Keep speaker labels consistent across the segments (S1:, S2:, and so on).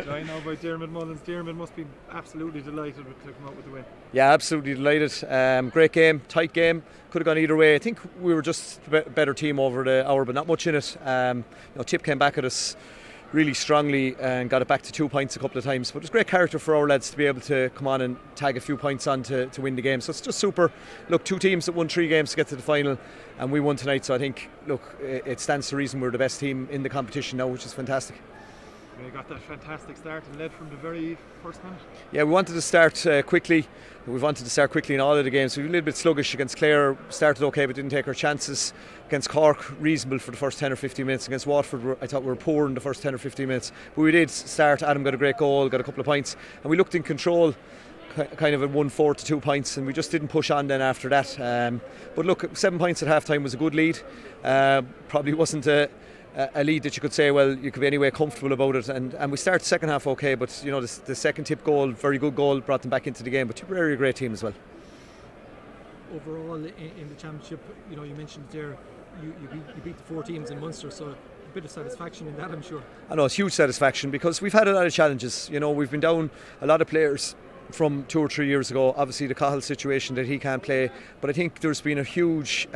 S1: I know about Diarmuid Mullins. Diarmuid must be absolutely delighted to come out with the win.
S2: Yeah, absolutely delighted. Great game, tight game. Could have gone either way. I think we were just a better team over the hour, but not much in it. Tip came back at us really strongly and got it back to 2 points a couple of times. But it was great character for our lads to be able to come on and tag a few points on to win the game. So it's just super. Look, 2 teams that won 3 games to get to the final, and we won tonight. So I think, look, it stands to reason we're the best team in the competition now, which is fantastic.
S1: We got that fantastic start and led from the very first minute.
S2: Yeah, we wanted to start quickly. We wanted to start quickly in all of the games. We were a little bit sluggish against Clare, started okay but didn't take our chances. Against Cork, reasonable for the first 10 or 15 minutes. Against Waterford, I thought we were poor in the first 10 or 15 minutes. But we did start. Adam got a great goal, got a couple of points, and we looked in control, kind of at 1-4 to 2 points, and we just didn't push on then after that. But look, 7 points at half time was a good lead. Probably wasn't a lead that you could say, well, you could be anyway comfortable about it, and we started the second half okay, but the second Tip goal, very good goal, brought them back into the game. But Tipperary are a great team as well.
S3: Overall in the championship, you mentioned there you beat the 4 teams in Munster, so a bit of satisfaction in that, I'm sure. I
S2: know, it's huge satisfaction because we've had a lot of challenges. We've been down a lot of players from 2 or 3 years ago. Obviously the Cahill situation that he can't play, but I think there's been a huge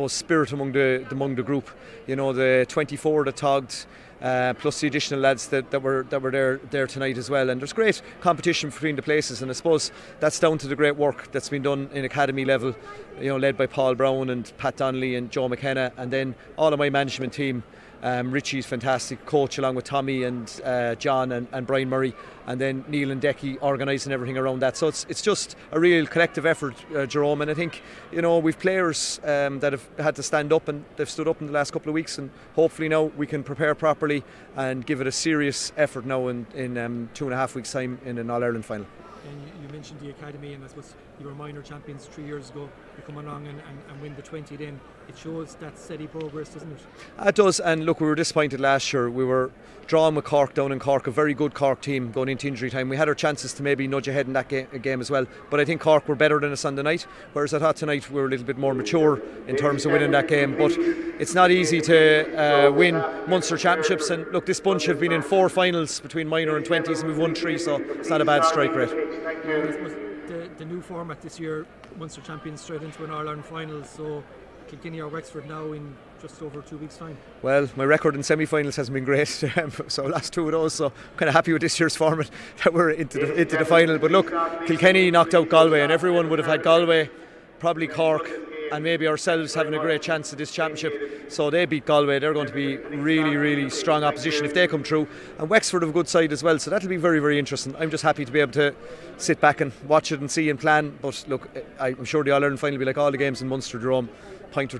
S2: spirit among the group. The 24 that togged, plus the additional lads that were there tonight as well. And there's great competition between the places, and I suppose that's down to the great work that's been done in academy level, led by Paul Brown and Pat Donnelly and Joe McKenna, and then all of my management team. Richie's fantastic coach, along with Tommy and John and Brian Murray, and then Neil and Decky organising everything around that. So it's just a real collective effort, Jerome. And I think we've players that have had to stand up, and they've stood up in the last couple of weeks, and hopefully now we can prepare properly and give it a serious effort now in 2.5 weeks' time in an All-Ireland final.
S3: And you mentioned the academy, and I suppose you were minor champions 3 years ago. You come along and win the 20 then. It shows that steady progress, doesn't it?
S2: It does, and look, we were disappointed last year. We were drawn with Cork down in Cork, a very good Cork team going into injury time. We had our chances to maybe nudge ahead in that game as well, but I think Cork were better than us on the night, whereas I thought tonight we were a little bit more mature in terms of winning that game. But it's not easy to win Munster Championships, and look, this bunch have been in 4 finals between minor and 20s, and we've won 3, so it's not a bad strike rate.
S3: The new format this year, Munster Champions straight into an All-Ireland final, so Kilkenny or Wexford now in just over 2 weeks' time.
S2: Well, my record in semi-finals hasn't been great, so last 2 of those, so I'm kind of happy with this year's format that we're into the final. But look, Kilkenny knocked out Galway, and everyone would have had Galway, probably Cork, and maybe ourselves having a great chance at this championship. So they beat Galway. They're going to be really, really strong opposition if they come through. And Wexford have a good side as well, so that'll be very, very interesting. I'm just happy to be able to sit back and watch it and see and plan. But look, I'm sure the All-Ireland final will be like all the games in Munster, Jerome, point or two